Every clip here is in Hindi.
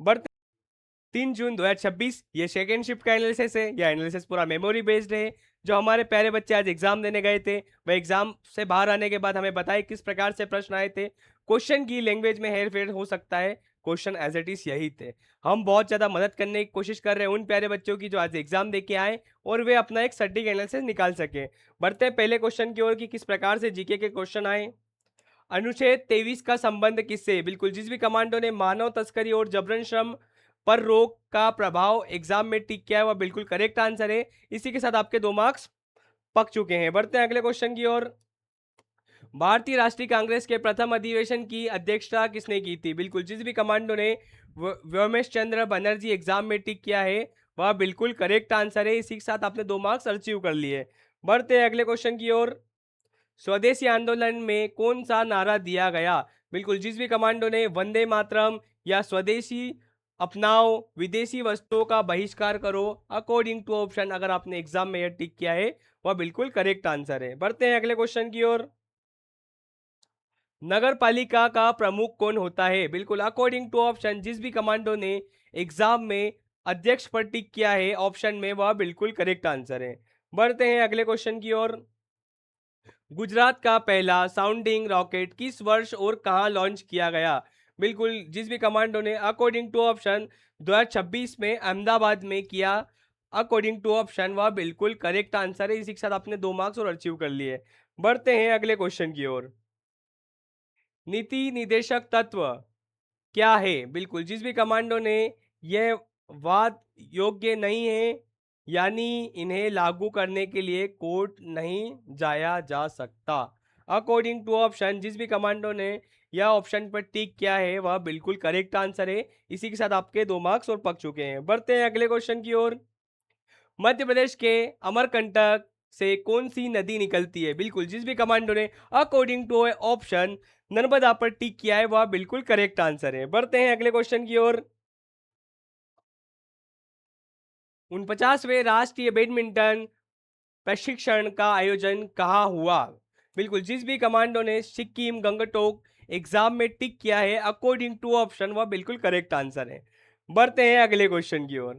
बढ़ते 3 जून 2026 ये सेकंड शिफ्ट का एनालिसिस है। यह एनालिसिस पूरा मेमोरी बेस्ड है। जो हमारे प्यारे बच्चे आज एग्जाम देने गए थे, वह एग्जाम से बाहर आने के बाद हमें बताए किस प्रकार से प्रश्न आए थे। क्वेश्चन की लैंग्वेज में हेर फेर हो सकता है, क्वेश्चन एज इट इज यही थे। हम बहुत ज्यादा मदद करने की कोशिश कर रहे हैं उन प्यारे बच्चों की जो आज एग्जाम दे के आए और वे अपना एक सटीक एनालिसिस निकाल सके। बढ़ते हैं पहले क्वेश्चन की ओर कि किस प्रकार से जीके के क्वेश्चन आए। अनुच्छेद 23 का संबंध किससे? बिल्कुल, जिस भी कमांडो ने मानव तस्करी और जबरन श्रम पर रोक का प्रभाव एग्जाम में टिक किया है वह बिल्कुल करेक्ट आंसर है। इसी के साथ आपके 2 मार्क्स पक चुके हैं। बढ़ते हैं अगले क्वेश्चन की ओर। भारतीय राष्ट्रीय कांग्रेस के प्रथम अधिवेशन की अध्यक्षता किसने की थी? बिल्कुल, जिस भी कमांडो ने व्योमेश चंद्र बनर्जी एग्जाम में टिक किया है वह बिल्कुल करेक्ट आंसर है। इसी के साथ आपने 2 मार्क्स अचीव कर लिए। बढ़ते हैं अगले क्वेश्चन की ओर। स्वदेशी आंदोलन में कौन सा नारा दिया गया? बिल्कुल, जिस भी कमांडो ने वंदे मातरम या स्वदेशी अपनाओ, विदेशी वस्तुओं का बहिष्कार करो, अकॉर्डिंग टू ऑप्शन, अगर आपने एग्जाम में यह टिक किया है वह बिल्कुल करेक्ट आंसर है। बढ़ते हैं अगले क्वेश्चन की ओर। नगर पालिका का प्रमुख कौन होता है? बिल्कुल, अकॉर्डिंग टू ऑप्शन, जिस भी कमांडो ने एग्जाम में अध्यक्ष पर टिक किया है ऑप्शन में वह बिल्कुल करेक्ट आंसर है। बढ़ते हैं अगले क्वेश्चन की ओर। गुजरात का पहला साउंडिंग रॉकेट किस वर्ष और कहां लॉन्च किया गया? बिल्कुल, जिस भी कमांडो ने अकॉर्डिंग टू ऑप्शन 2026 में अहमदाबाद में किया, अकॉर्डिंग टू ऑप्शन वह बिल्कुल करेक्ट आंसर है। इसी के साथ आपने 2 मार्क्स और अचीव कर लिए। बढ़ते हैं अगले क्वेश्चन की ओर। नीति निदेशक तत्व क्या है? बिल्कुल, जिस भी कमांडो ने यह वाद योग्य नहीं है, यानी इन्हें लागू करने के लिए कोर्ट नहीं जाया जा सकता, अकॉर्डिंग टू ऑप्शन, जिस भी कमांडो ने यह ऑप्शन पर टिक किया है वह बिल्कुल करेक्ट आंसर है। इसी के साथ आपके 2 मार्क्स और पक चुके हैं। बढ़ते हैं अगले क्वेश्चन की ओर। मध्य प्रदेश के अमरकंटक से कौन सी नदी निकलती है? बिल्कुल, जिस भी कमांडो ने अकॉर्डिंग टू ऑप्शन नर्मदा पर टिक किया है वह बिल्कुल करेक्ट आंसर है। बढ़ते हैं अगले क्वेश्चन की ओर। 49वें राष्ट्रीय बैडमिंटन प्रशिक्षण का आयोजन कहाँ हुआ? बिल्कुल, जिस भी कमांडो ने सिक्किम गंगटोक एग्जाम में टिक किया है अकॉर्डिंग टू ऑप्शन वह बिल्कुल करेक्ट आंसर है। बढ़ते हैं अगले क्वेश्चन की ओर।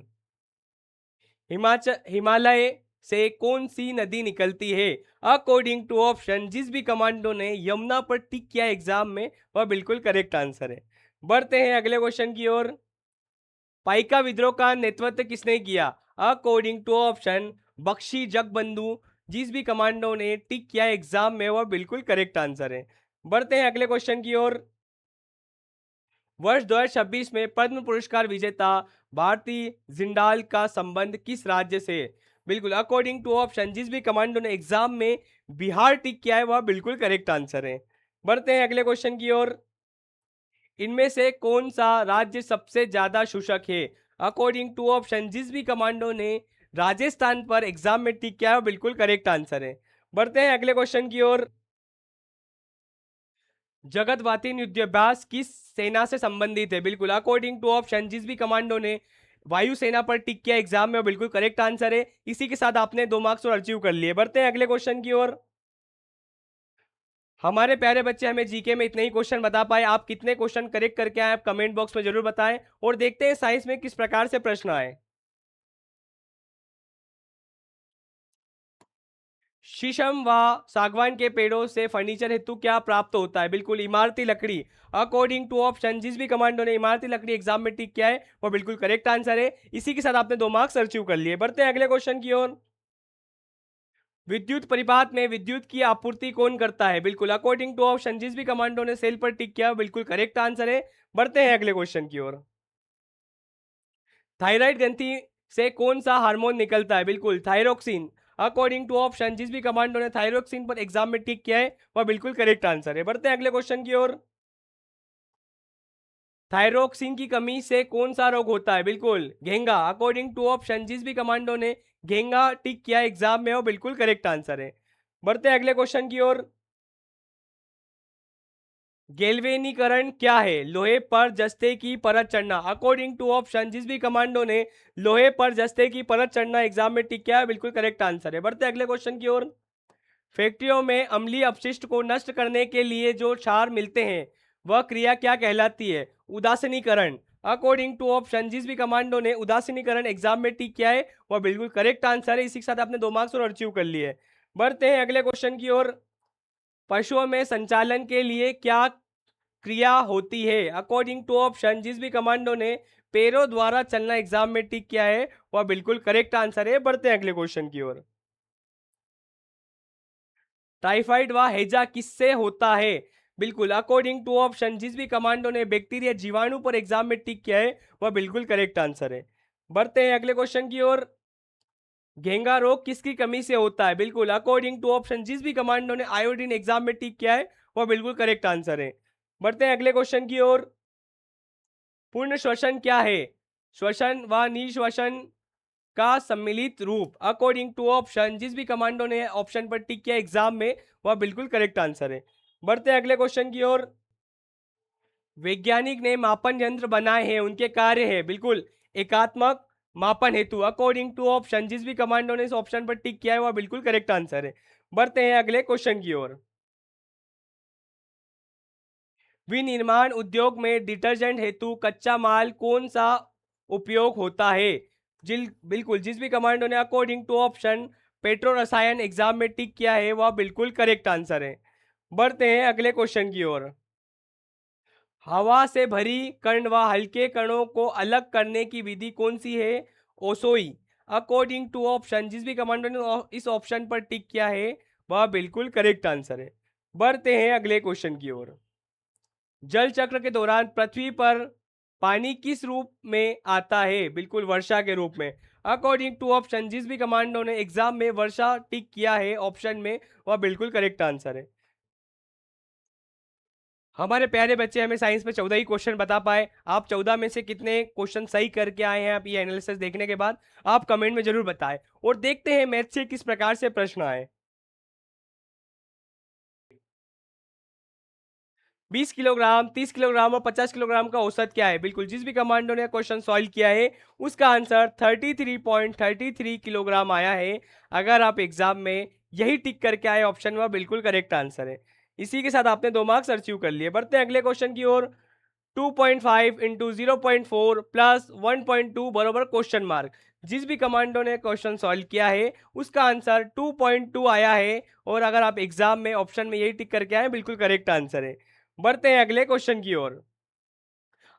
हिमालय से कौन सी नदी निकलती है? अकॉर्डिंग टू ऑप्शन, जिस भी कमांडो ने यमुना पर टिक किया एग्जाम में वह बिल्कुल करेक्ट आंसर है। बढ़ते हैं अगले क्वेश्चन की ओर। पाइका विद्रोह का नेतृत्व किसने किया? According to option Bakshi Jagabandhu, जिस भी कमांडो ने टिक किया एग्जाम में वह बिल्कुल करेक्ट आंसर है। बढ़ते हैं अगले क्वेश्चन की ओर। वर्ष 2026 में पद्म पुरस्कार विजेता भारती जिंदाल का संबंध किस राज्य से है? बिल्कुल, अकॉर्डिंग टू ऑप्शन, जिस भी कमांडो ने एग्जाम में बिहार टिक किया है वह बिल्कुल करेक्ट आंसर है। बढ़ते हैं अगले क्वेश्चन की ओर। इनमें से कौन सा राज्य सबसे ज्यादा शुष्क है? अकॉर्डिंग टू ऑप्शन, जिस भी कमांडो ने राजस्थान पर एग्जाम में टिक किया है वह बिल्कुल करेक्ट आंसर है। बढ़ते हैं अगले क्वेश्चन की ओर। जगत वातिन युद्धाभ्यास किस सेना से संबंधित है? बिल्कुल, अकॉर्डिंग टू ऑप्शन, जिस भी कमांडो ने वायुसेना पर टिक किया एग्जाम में वो बिल्कुल करेक्ट आंसर है। इसी के साथ आपने 2 मार्क्स और अचीव कर लिए। बढ़ते हैं अगले क्वेश्चन की ओर। हमारे प्यारे बच्चे हमें जीके में इतने ही क्वेश्चन बता पाए, आप कितने क्वेश्चन करेक्ट करके आए आप कमेंट बॉक्स में जरूर बताएं और देखते हैं साइंस में किस प्रकार से प्रश्न आए। शीशम व सागवान के पेड़ों से फर्नीचर हेतु क्या प्राप्त होता है? बिल्कुल, इमारती लकड़ी, अकॉर्डिंग टू ऑप्शन, जिस भी कमांडो ने इमारती लकड़ी एग्जाम में टिक किया है वो बिल्कुल करेक्ट आंसर है। इसी के साथ आपने 2 मार्क्स अचीव कर लिए। बढ़ते हैं अगले क्वेश्चन की ओर। विद्युत परिपात में विद्युत की आपूर्ति कौन करता है? बिल्कुल, अकॉर्डिंग टू ऑप्शन, जिस भी कमांडो ने सेल पर टिक किया है वो बिल्कुल करेक्ट आंसर है। बढ़ते हैं अगले क्वेश्चन की ओर। थायराइड ग्रंथि से कौन सा हार्मोन निकलता है? बिल्कुल, थायरोक्सिन, अकॉर्डिंग टू ऑप्शन, जिस भी कमांडो ने थायरोक्सिन पर एग्जाम में टिक किया है वह बिल्कुल करेक्ट आंसर है। बढ़ते हैं अगले क्वेश्चन की ओर। थायरोक्सिन की कमी से कौन सा रोग होता है? बिल्कुल, घेंगा, अकॉर्डिंग टू ऑप्शन, जिस भी कमांडो ने घेंगा टिक किया एग्जाम में वो बिल्कुल करेक्ट आंसर है। बढ़ते हैं अगले क्वेश्चन की ओर। गैल्वेनीकरण क्या है? लोहे पर जस्ते की परत चढ़ना, अकॉर्डिंग टू ऑप्शन, जिस भी कमांडो ने लोहे पर जस्ते की परत चढ़ना एग्जाम में टिक किया है बिल्कुल करेक्ट आंसर है। बढ़ते हैं अगले क्वेश्चन की ओर। फैक्ट्रियों में अम्लीय अपशिष्ट को नष्ट करने के लिए जो क्षार मिलते हैं वह क्रिया क्या कहलाती है? उदासीनीकरण, अकॉर्डिंग टू ऑप्शन, जिस भी कमांडो ने उदासीनीकरण एग्जाम में टिक किया है वह बिल्कुल करेक्ट आंसर है। इसी के साथ आपने 2 मार्क्स और अचीव कर लिए। बढ़ते हैं अगले क्वेश्चन की ओर। पशुओं में संचालन के लिए क्या क्रिया होती है? अकॉर्डिंग टू ऑप्शन, जिस भी कमांडो ने पैरों द्वारा चलना एग्जाम में टिक किया है वह बिल्कुल करेक्ट आंसर है। बढ़ते हैं अगले क्वेश्चन की ओर। टाइफाइड व हैजा किससे होता है? बिल्कुल अकॉर्डिंग टू ऑप्शन, जिस भी कमांडो ने बैक्टीरिया जीवाणु पर एग्जाम में टिक किया है वह बिल्कुल करेक्ट आंसर है। बढ़ते हैं अगले क्वेश्चन की ओर। घेंगा रोग किसकी कमी से होता है? बिल्कुल अकॉर्डिंग टू ऑप्शन, जिस भी कमांडो ने आयोडीन एग्जाम में टिक किया है वह बिल्कुल करेक्ट आंसर है। बढ़ते हैं अगले क्वेश्चन की ओर। पूर्ण श्वसन क्या है? श्वसन व निश्वसन का सम्मिलित रूप। अकॉर्डिंग टू ऑप्शन, जिस भी कमांडो ने ऑप्शन पर टिक किया एग्जाम में वह बिल्कुल करेक्ट आंसर है। बढ़ते हैं अगले क्वेश्चन की ओर। वैज्ञानिक ने मापन यंत्र बनाए हैं, उनके कार्य है? बिल्कुल एकात्मक मापन हेतु। अकॉर्डिंग टू ऑप्शन, जिस भी कमांडो ने इस ऑप्शन पर टिक किया है वह बिल्कुल करेक्ट आंसर है। बढ़ते हैं अगले क्वेश्चन की ओर। विनिर्माण उद्योग में डिटर्जेंट हेतु कच्चा माल कौन सा उपयोग होता है? जिल बिल्कुल, जिस भी कमांडो ने अकॉर्डिंग टू ऑप्शन पेट्रो रसायन एग्जाम में टिक किया है वह बिल्कुल करेक्ट आंसर है। बढ़ते हैं अगले क्वेश्चन की ओर। हवा से भरी कण व हल्के कणों को अलग करने की विधि कौन सी है? ओसोई। अकॉर्डिंग टू ऑप्शन, जिस भी कमांडो ने इस ऑप्शन पर टिक किया है वह बिल्कुल करेक्ट आंसर है। बढ़ते हैं अगले क्वेश्चन की ओर। जल चक्र के दौरान पृथ्वी पर पानी किस रूप में आता है? बिल्कुल वर्षा के रूप में। अकॉर्डिंग टू ऑप्शन, जिस भी कमांडो ने एग्जाम में वर्षा टिक किया है ऑप्शन में वह बिल्कुल करेक्ट आंसर है। हमारे प्यारे बच्चे हमें साइंस में 14 ही क्वेश्चन बता पाए। आप 14 में से कितने क्वेश्चन सही करके आए हैं आप ये एनालिसिस देखने के बाद आप कमेंट में जरूर बताएं। और देखते हैं मैथ से किस प्रकार से प्रश्न आए। 20 किलोग्राम, 30 किलोग्राम और 50 किलोग्राम का औसत क्या है? बिल्कुल, जिस भी कमांडो ने क्वेश्चन सॉल्व किया है उसका आंसर 33.33 किलोग्राम आया है। अगर आप एग्जाम में यही टिक करके आए ऑप्शन में बिल्कुल करेक्ट आंसर है। इसी के साथ आपने 2 मार्क्स अचीव कर लिए। बढ़ते हैं अगले क्वेश्चन की ओर। 2.5 इंटू 0.4 प्लस 1.2 बराबर क्वेश्चन मार्क। जिस भी कमांडो ने क्वेश्चन सॉल्व किया है उसका आंसर 2.2 आया है। और अगर आप एग्जाम में ऑप्शन में यही टिक करके आए बिल्कुल करेक्ट आंसर है। बढ़ते हैं अगले क्वेश्चन की ओर।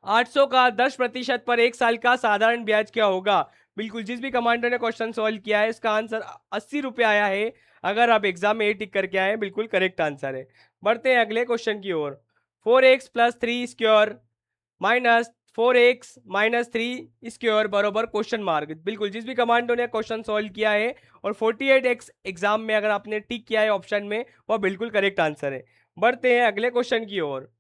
800 का 10% पर एक साल का साधारण ब्याज क्या होगा? बिल्कुल, जिस भी कमांडर ने क्वेश्चन सॉल्व किया है इसका आंसर 80 रुपये आया है। अगर आप एग्जाम में ये टिक करके आए बिल्कुल करेक्ट आंसर है। बढ़ते हैं अगले क्वेश्चन की ओर। 4x plus 3 square minus 4x minus 3 square बराबर क्वेश्चन मार्क। बिल्कुल, जिस भी कमांडो ने क्वेश्चन सॉल्व किया है और 48x एग्जाम में अगर आपने टिक किया है ऑप्शन में वह बिल्कुल करेक्ट आंसर है। बढ़ते हैं अगले क्वेश्चन की ओर।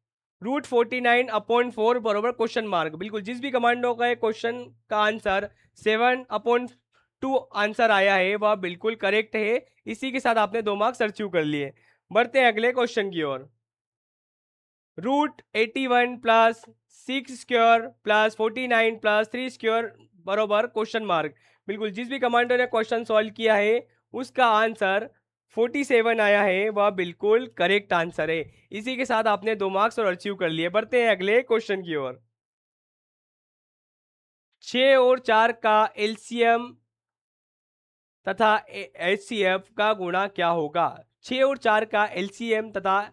√49/4 बराबर क्वेश्चन मार्क। बिल्कुल, जिस भी कमांडो का क्वेश्चन का आंसर 7/2 आंसर आया है वह बिल्कुल करेक्ट है। इसी के साथ आपने 2 मार्क्स अचीव कर लिए। बढ़ते हैं अगले क्वेश्चन की ओर। √81 plus 6 square plus 49 plus 3 square बराबर क्वेश्चन मार्क। बिल्कुल, जिस भी कमांडो ने क्वेश्चन सॉल्व किया है उसका आंसर 47 आया है वह बिल्कुल करेक्ट आंसर है। इसी के साथ आपने 2 मार्क्स और अचीव कर लिए। बढ़ते हैं अगले क्वेश्चन की ओर। 6 और 4 का एलसीएम तथा एचसीएफ का गुणा क्या होगा? 6 और 4 का एलसीएम तथा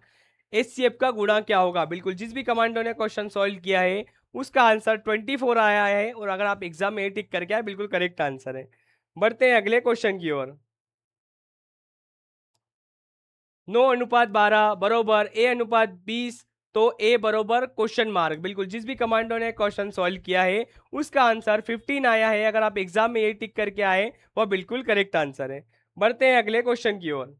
एचसीएफ का गुणा क्या होगा? बिल्कुल, जिस भी कमांडो ने क्वेश्चन सॉल्व किया है उसका आंसर 24 आया है। और अगर आप एग्जाम में टिक करके आए बिल्कुल करेक्ट आंसर है। बढ़ते हैं अगले क्वेश्चन की ओर। 9:12 बरोबर A/20 तो A बरोबर क्वेश्चन मार्क। बिल्कुल, जिस भी कमांडो ने क्वेश्चन सॉल्व किया है उसका आंसर 15 आया है। अगर आप एग्जाम में ये टिक करके आए वह बिल्कुल करेक्ट आंसर है। बढ़ते हैं अगले क्वेश्चन की ओर।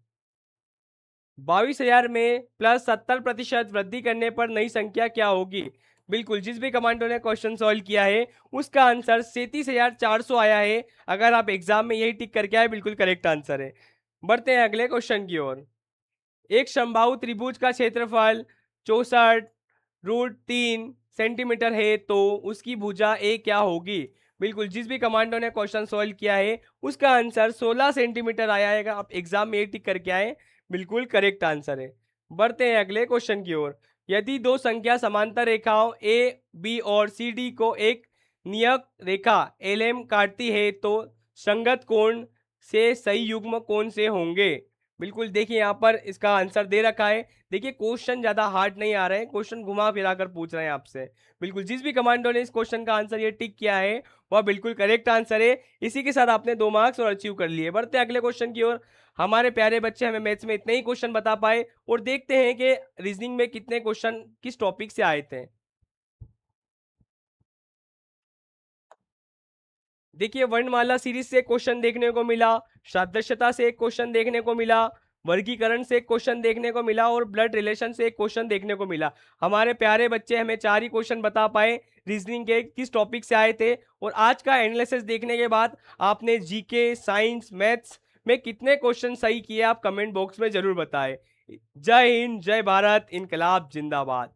22,000 में प्लस 70% वृद्धि करने पर नई संख्या क्या होगी? बिल्कुल, जिस भी कमांडो ने क्वेश्चन सॉल्व किया है उसका आंसर 37,400 आया है। अगर आप एग्जाम में यही टिक करके आए बिल्कुल करेक्ट आंसर है। बढ़ते हैं अगले क्वेश्चन की ओर। एक समबाहु त्रिभुज का क्षेत्रफल 64√3 सेंटीमीटर है तो उसकी भुजा ए क्या होगी? बिल्कुल, जिस भी कमांडो ने क्वेश्चन सॉल्व किया है उसका आंसर 16 सेंटीमीटर आया है। आप एग्जाम में ये टिक करके आए बिल्कुल करेक्ट आंसर है। बढ़ते हैं अगले क्वेश्चन की ओर। यदि दो संख्या समांतर रेखाओं ए बी और सी डी को एक नियत रेखा एल एम काटती है तो संगत कोण से सही युग्म कौन से होंगे। बिल्कुल देखिए यहाँ पर इसका आंसर दे रखा है। देखिए क्वेश्चन ज़्यादा हार्ड नहीं आ रहे हैं, क्वेश्चन घुमा फिरा कर पूछ रहे हैं आपसे। बिल्कुल जिस भी कमांडो ने इस क्वेश्चन का आंसर ये टिक किया है वह बिल्कुल करेक्ट आंसर है। इसी के साथ आपने 2 मार्क्स और अचीव कर लिए। बढ़ते हैं अगले क्वेश्चन की ओर। हमारे प्यारे बच्चे हमें मैथ्स में इतने ही क्वेश्चन बता पाए और देखते हैं कि रीजनिंग में कितने क्वेश्चन किस टॉपिक से आए थे। देखिए वर्णमाला सीरीज से क्वेश्चन देखने को मिला, सादृश्यता से एक क्वेश्चन देखने को मिला, वर्गीकरण से एक क्वेश्चन देखने को मिला और ब्लड रिलेशन से एक क्वेश्चन देखने को मिला। हमारे प्यारे बच्चे हमें 4 ही क्वेश्चन बता पाए रीजनिंग के किस टॉपिक से आए थे। और आज का एनालिसिस देखने के बाद आपने जीके, साइंस, मैथ्स में कितने क्वेश्चन सही किए आप कमेंट बॉक्स में जरूर बताएं। जय हिंद, जय भारत, इनकलाब जिंदाबाद।